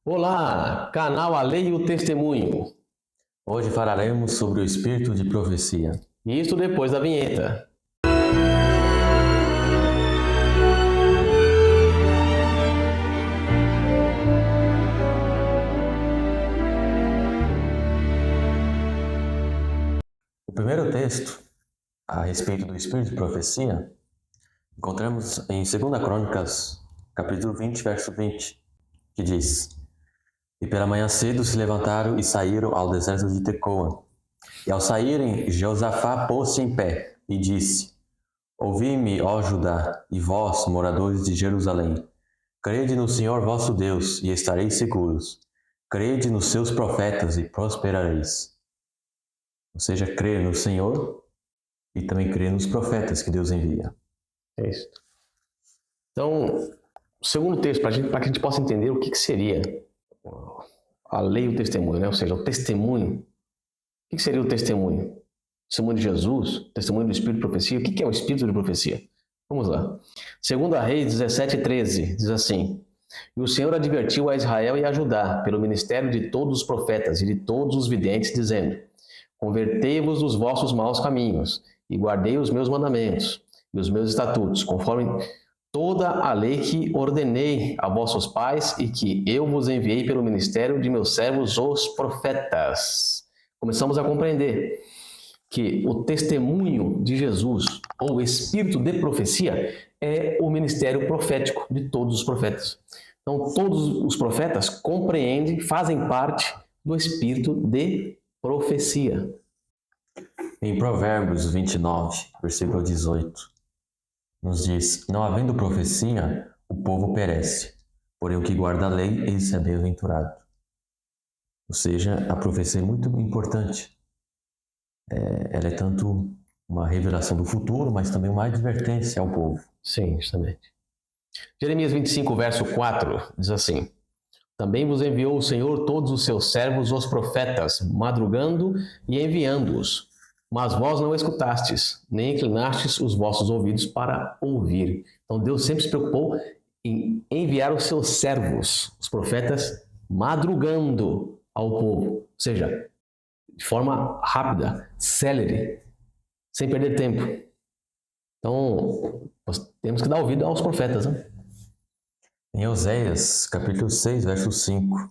Olá, canal A Lei e o Testemunho. Hoje falaremos sobre o espírito de profecia. E isso depois da vinheta. O primeiro texto a respeito do espírito de profecia encontramos em 2 Crônicas, capítulo 20, verso 20, que diz: E pela manhã cedo se levantaram e saíram ao deserto de Tecoa. E ao saírem, Jeosafá pôs-se em pé e disse: Ouvi-me, ó Judá, e vós, moradores de Jerusalém. Crede no Senhor vosso Deus, e estareis seguros. Crede nos seus profetas, e prosperareis. Ou seja, crer no Senhor e também crer nos profetas que Deus envia. É isso. Então, o segundo texto, para que a gente possa entender o que seria a lei e o testemunho, né? Ou seja, o testemunho. O que seria o testemunho? O testemunho de Jesus, o testemunho do espírito de profecia. O que é o espírito de profecia? Vamos lá. 2 Reis 17:13 diz assim: E o Senhor advertiu a Israel e a Judá, pelo ministério de todos os profetas e de todos os videntes, dizendo: Convertei-vos dos vossos maus caminhos, e guardei os meus mandamentos e os meus estatutos, conforme toda a lei que ordenei a vossos pais e que eu vos enviei pelo ministério de meus servos, os profetas. Começamos a compreender que o testemunho de Jesus, ou espírito de profecia, é o ministério profético de todos os profetas. Então, todos os profetas compreendem, fazem parte do espírito de profecia. Em Provérbios 29, versículo 18, nos diz: Não havendo profecia, o povo perece, porém o que guarda a lei, esse é bem-aventurado. Ou seja, a profecia é muito importante. Ela é tanto uma revelação do futuro, mas também uma advertência ao povo. Sim, justamente. Jeremias 25, verso 4, diz assim: Também vos enviou o Senhor todos os seus servos, os profetas, madrugando e enviando-os. Mas vós não escutastes, nem inclinastes os vossos ouvidos para ouvir. Então Deus sempre se preocupou em enviar os seus servos, os profetas, madrugando ao povo. Ou seja, de forma rápida, célere, sem perder tempo. Então, nós temos que dar ouvido aos profetas, né? Em Oséias, capítulo 6, verso 5,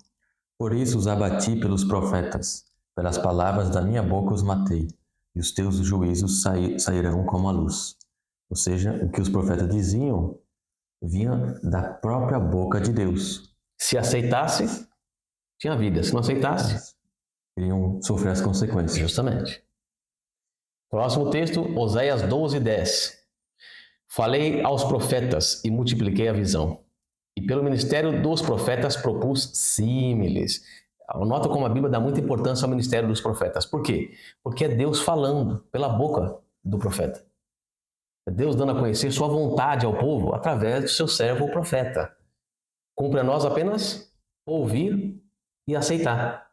Por isso os abati pelos profetas, pelas palavras da minha boca os matei, e os teus juízos sairão como a luz. Ou seja, o que os profetas diziam vinha da própria boca de Deus. Se aceitasse, tinha vida. Se não aceitasse, iriam sofrer as consequências. Justamente. Próximo texto, Oséias 12:10. Falei aos profetas e multipliquei a visão. E pelo ministério dos profetas propus símiles. Nota como a Bíblia dá muita importância ao ministério dos profetas. Por quê? Porque é Deus falando pela boca do profeta. É Deus dando a conhecer sua vontade ao povo através do seu servo, o profeta. Cumpre a nós apenas ouvir e aceitar.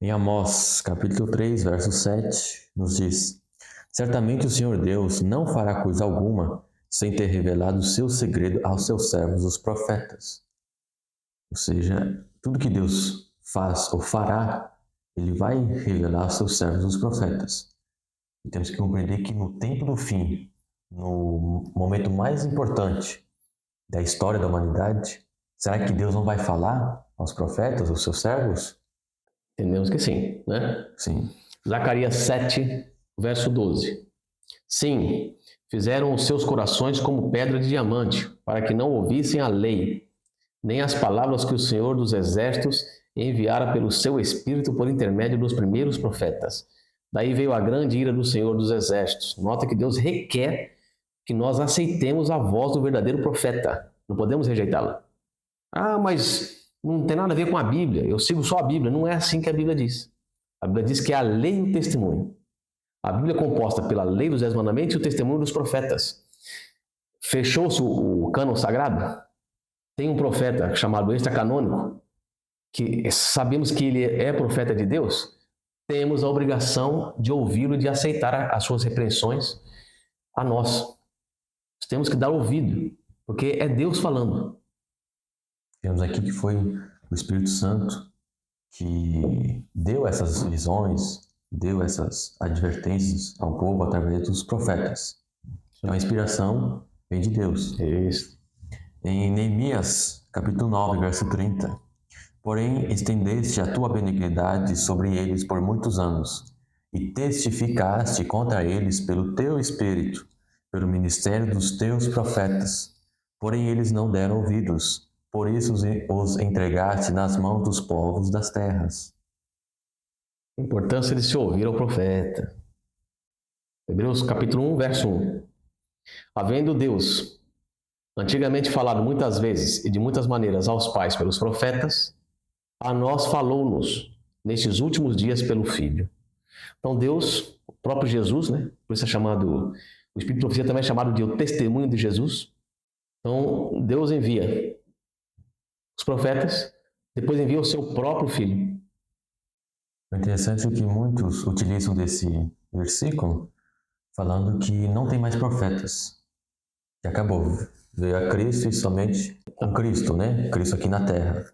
Em Amós, capítulo 3, verso 7, nos diz: Certamente o Senhor Deus não fará coisa alguma sem ter revelado o seu segredo aos seus servos, os profetas. Ou seja, tudo que Deus faz ou fará, Ele vai revelar aos seus servos, os profetas. E temos que compreender que no tempo do fim, no momento mais importante da história da humanidade, será que Deus não vai falar aos profetas, aos seus servos? Entendemos que sim, né? Sim. Zacarias 7, verso 12. Sim, fizeram os seus corações como pedra de diamante, para que não ouvissem a lei, nem as palavras que o Senhor dos Exércitos enviara pelo seu Espírito por intermédio dos primeiros profetas. Daí veio a grande ira do Senhor dos Exércitos. Nota que Deus requer que nós aceitemos a voz do verdadeiro profeta. Não podemos rejeitá-la. Ah, mas não tem nada a ver com a Bíblia. Eu sigo só a Bíblia. Não é assim que a Bíblia diz. A Bíblia diz que é a lei e o testemunho. A Bíblia é composta pela lei dos 10 mandamentos e o testemunho dos profetas. Fechou-se o cânon sagrado? Tem um profeta chamado extracanônico, que sabemos que ele é profeta de Deus, temos a obrigação de ouvi-lo e de aceitar as suas repreensões a nós. Temos que dar ouvido, porque é Deus falando. Vemos aqui que foi o Espírito Santo que deu essas visões, deu essas advertências ao povo através dos profetas. Então a inspiração vem de Deus. Isso. Em Neemias, capítulo 9, verso 30, porém estendeste a tua benignidade sobre eles por muitos anos, e testificaste contra eles pelo teu Espírito, pelo ministério dos teus profetas. Porém eles não deram ouvidos, por isso os entregaste nas mãos dos povos das terras. A importância de se ouvir ao profeta. Hebreus capítulo 1, verso 1. Havendo Deus antigamente falado muitas vezes e de muitas maneiras aos pais pelos profetas, a nós falou-nos nestes últimos dias pelo Filho. Então Deus, o próprio Jesus, né? Por isso é chamado, o Espírito de Profecia também é chamado de o testemunho de Jesus. Então Deus envia os profetas, depois envia o seu próprio Filho. O interessante é que muitos utilizam desse versículo falando que não tem mais profetas, que acabou, veio a Cristo e somente com Cristo, né? Cristo aqui na Terra.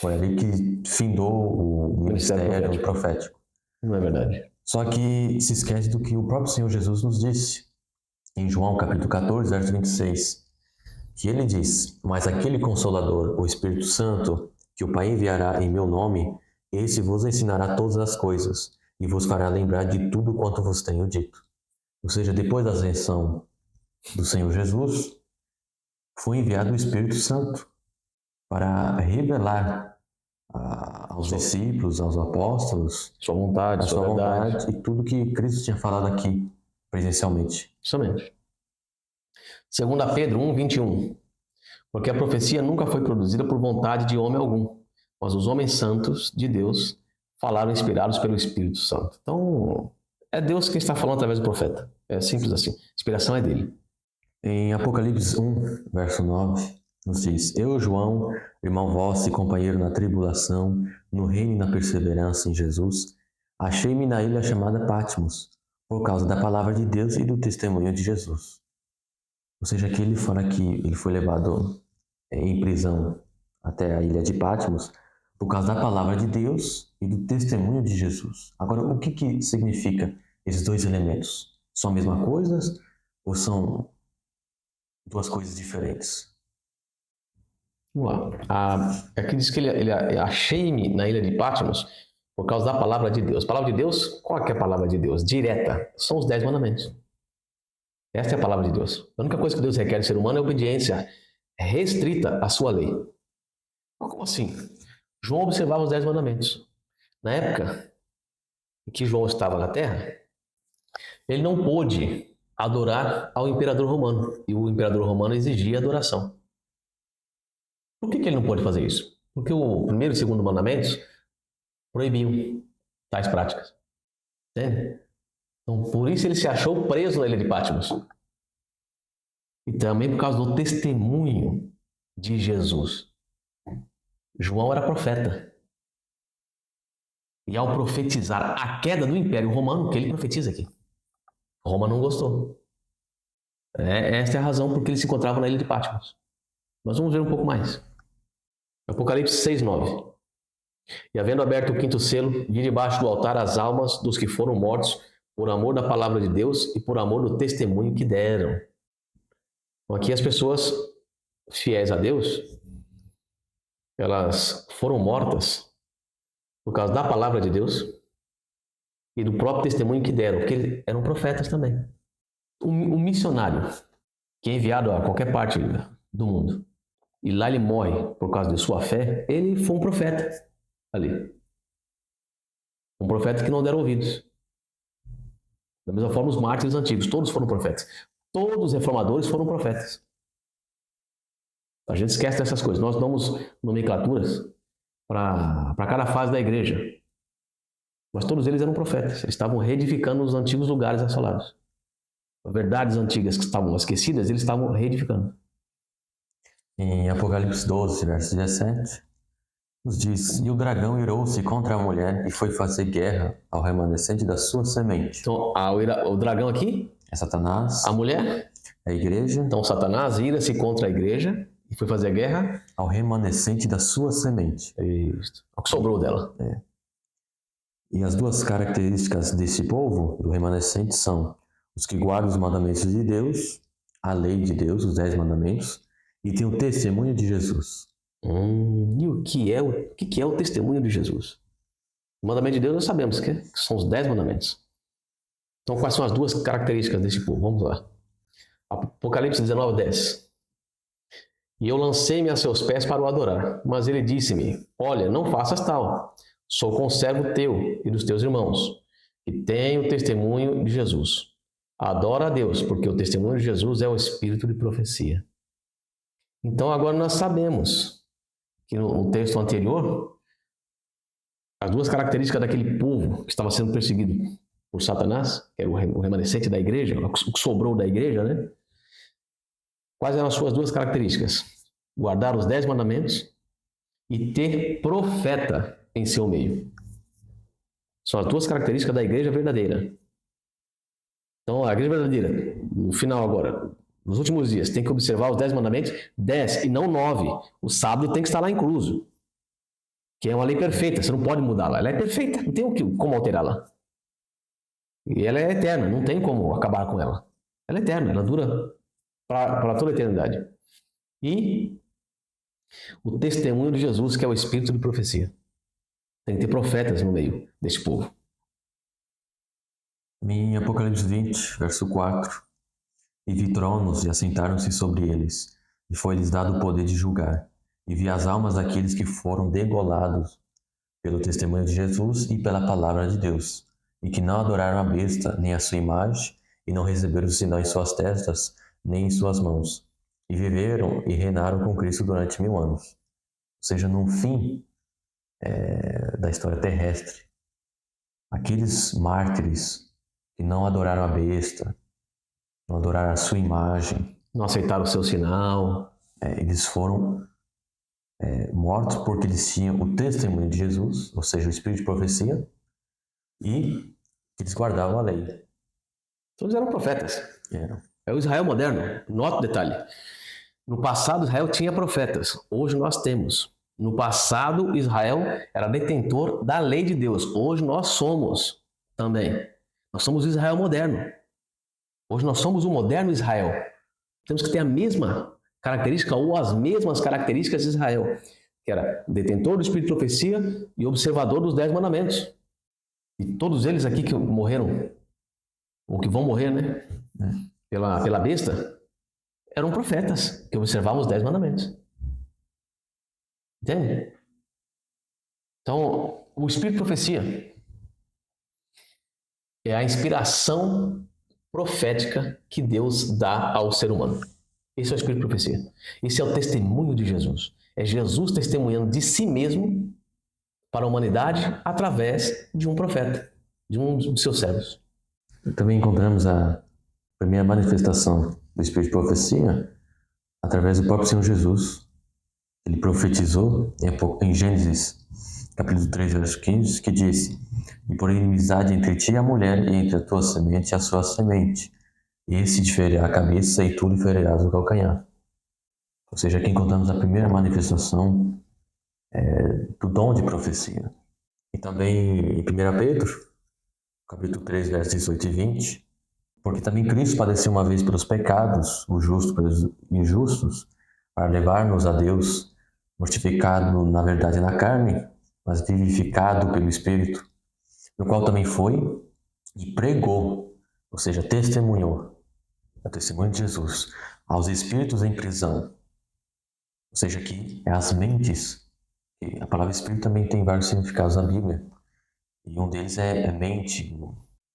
Foi ali que findou o ministério profético. Não é verdade. Só que se esquece do que o próprio Senhor Jesus nos disse em João capítulo 14, verso 26, que ele diz: mas aquele Consolador, o Espírito Santo, que o Pai enviará em meu nome, esse vos ensinará todas as coisas e vos fará lembrar de tudo quanto vos tenho dito. Ou seja, depois da ascensão do Senhor Jesus, foi enviado o Espírito Santo para revelar aos discípulos, aos apóstolos, Sua vontade, a sua vontade e tudo que Cristo tinha falado aqui presencialmente. Somente. 2 Pedro 1, 21. Porque a profecia nunca foi produzida por vontade de homem algum, mas os homens santos de Deus falaram inspirados pelo Espírito Santo. Então, é Deus quem está falando através do profeta. É simples assim. A inspiração é dele. Em Apocalipse 1, verso 9, nos diz: eu, João, irmão vosso e companheiro na tribulação, no reino e na perseverança em Jesus, achei-me na ilha chamada Patmos, por causa da palavra de Deus e do testemunho de Jesus. Ou seja, aqui ele fala que ele foi levado em prisão até a ilha de Patmos por causa da palavra de Deus e do testemunho de Jesus. Agora, o que significa esses dois elementos? São a mesma coisa ou são duas coisas diferentes? Vamos lá. Aqui diz que ele achei-me na ilha de Patmos por causa da palavra de Deus. A palavra de Deus, qual é a palavra de Deus? Direta. São os 10 mandamentos. Esta é a palavra de Deus. A única coisa que Deus requer do ser humano é obediência restrita à sua lei. Como assim? João observava os 10 mandamentos. Na época em que João estava na terra, ele não pôde adorar ao imperador romano. E o imperador romano exigia adoração. Por que ele não pôde fazer isso? Porque o primeiro e segundo mandamentos proibiam tais práticas. Entende? Então, por isso ele se achou preso na ilha de Patmos. E também por causa do testemunho de Jesus. João era profeta. E ao profetizar a queda do Império Romano, que ele profetiza aqui, Roma não gostou. Esta é a razão por que ele se encontrava na ilha de Patmos. Mas vamos ver um pouco mais. Apocalipse 6, 9. E havendo aberto o quinto selo, vi debaixo do altar as almas dos que foram mortos por amor da palavra de Deus e por amor do testemunho que deram. Então, aqui as pessoas fiéis a Deus, elas foram mortas por causa da palavra de Deus e do próprio testemunho que deram, porque eles eram profetas também. Um missionário que é enviado a qualquer parte do mundo e lá ele morre por causa de sua fé, ele foi um profeta ali. Um profeta que não deram ouvidos. Da mesma forma, os mártires antigos, todos foram profetas. Todos os reformadores foram profetas. A gente esquece dessas coisas. Nós damos nomenclaturas para cada fase da igreja. Mas todos eles eram profetas. Eles estavam reedificando os antigos lugares assolados. Verdades antigas que estavam esquecidas, eles estavam reedificando. Em Apocalipse 12, verso 17, nos diz: e o dragão irou-se contra a mulher e foi fazer guerra ao remanescente da sua semente. Então, o dragão aqui é Satanás. A mulher é a igreja. Então, Satanás ira-se contra a igreja E foi fazer a guerra ao remanescente da sua semente. Isso. Ao que sobrou dela. E as duas características desse povo, do remanescente, são os que guardam os mandamentos de Deus, a lei de Deus, os 10 mandamentos, e tem o testemunho de Jesus. E o que é o testemunho de Jesus? O mandamento de Deus nós sabemos que são os 10 mandamentos. Então quais são as duas características desse povo? Vamos lá. Apocalipse 19:10. E eu lancei-me a seus pés para o adorar, mas ele disse-me: olha, não faças tal. Sou conservo teu e dos teus irmãos, e tenho o testemunho de Jesus. Adora a Deus, porque o testemunho de Jesus é o espírito de profecia. Então agora nós sabemos que no texto anterior, as duas características daquele povo que estava sendo perseguido por Satanás, que era o remanescente da igreja, o que sobrou da igreja, né? Quais eram as suas duas características? Guardar os 10 mandamentos e ter profeta em seu meio. São as duas características da igreja verdadeira. Então, a igreja verdadeira, no final agora, nos últimos dias, tem que observar os 10 mandamentos, 10 e não 9. O sábado tem que estar lá incluso. Que é uma lei perfeita, você não pode mudá-la. Ela é perfeita, não tem como alterá-la. E ela é eterna, não tem como acabar com ela. Ela é eterna, ela dura para toda a eternidade. E o testemunho de Jesus, que é o espírito de profecia. Tem que ter profetas no meio deste povo. Em Apocalipse 20, verso 4. E vi tronos e assentaram-se sobre eles, e foi-lhes dado o poder de julgar. E vi as almas daqueles que foram degolados pelo testemunho de Jesus e pela palavra de Deus, e que não adoraram a besta, nem a sua imagem, e não receberam o sinal em suas testas, nem em suas mãos. E viveram e reinaram com Cristo durante 1000 anos. Ou seja, no fim da história terrestre, aqueles mártires que não adoraram a besta, não adoraram a sua imagem, não aceitaram o seu sinal, eles foram mortos porque eles tinham o testemunho de Jesus, ou seja, o espírito de profecia, e eles guardavam a lei. Todos eram profetas. Eram. É o Israel moderno. Nota o detalhe. No passado, Israel tinha profetas. Hoje nós temos. No passado, Israel era detentor da lei de Deus. Hoje nós somos também. Nós somos o Israel moderno. Hoje nós somos o moderno Israel. Temos que ter a mesma característica ou as mesmas características de Israel, que era detentor do espírito de profecia e observador dos 10 mandamentos. E todos eles aqui que morreram, ou que vão morrer, né? Pela besta, eram profetas que observavam os 10 mandamentos. Entende? Então, o espírito de profecia é a inspiração profética que Deus dá ao ser humano. Esse é o espírito de profecia. Esse é o testemunho de Jesus. É Jesus testemunhando de si mesmo para a humanidade através de um profeta, de um de seus servos. Também encontramos a primeira manifestação do espírito de profecia através do próprio Senhor Jesus. Ele profetizou em Gênesis capítulo 3, verso 15, que disse: e por inimizade entre ti e a mulher, e entre a tua semente e a sua semente. Esse te ferirá a cabeça, e tu lhe ferirás o calcanhar. Ou seja, aqui encontramos a primeira manifestação do dom de profecia. E também em 1 Pedro, capítulo 3, versos 18 e 20, porque também Cristo padeceu uma vez pelos pecados, o justo pelos injustos, para levar-nos a Deus, mortificado na verdade na carne, mas vivificado pelo Espírito, no qual também foi e pregou, ou seja, testemunhou, o testemunho de Jesus, aos espíritos em prisão. Ou seja, aqui é as mentes. E a palavra espírito também tem vários significados na Bíblia. E um deles é mente.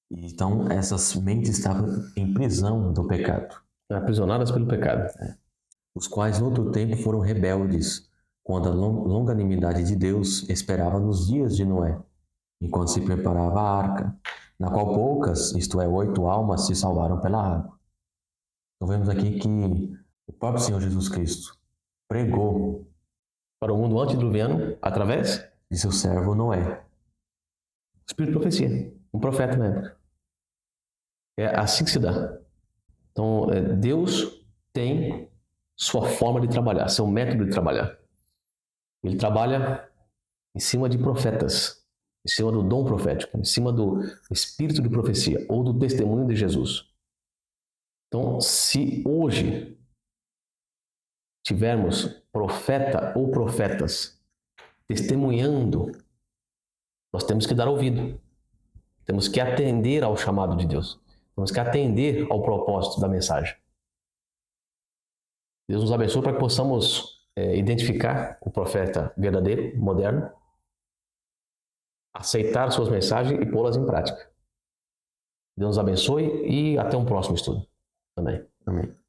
E então, essas mentes estavam em prisão do pecado. Aprisionadas pelo pecado. Os quais, no outro tempo, foram rebeldes, quando a longanimidade de Deus esperava nos dias de Noé, enquanto se preparava a arca, na qual poucas, isto é, 8 almas, se salvaram pela água. Então vemos aqui que o próprio Senhor Jesus Cristo pregou para o mundo antediluviano através de seu servo Noé. Espírito de profecia, um profeta na época. É assim que se dá. Então, Deus tem sua forma de trabalhar, seu método de trabalhar. Ele trabalha em cima de profetas, em cima do dom profético, em cima do espírito de profecia ou do testemunho de Jesus. Então, se hoje tivermos profeta ou profetas testemunhando, nós temos que dar ouvido. Temos que atender ao chamado de Deus. Temos que atender ao propósito da mensagem. Deus nos abençoe para que possamos identificar o profeta verdadeiro, moderno, aceitar suas mensagens e pô-las em prática. Deus nos abençoe e até um próximo estudo. Amém. Amém.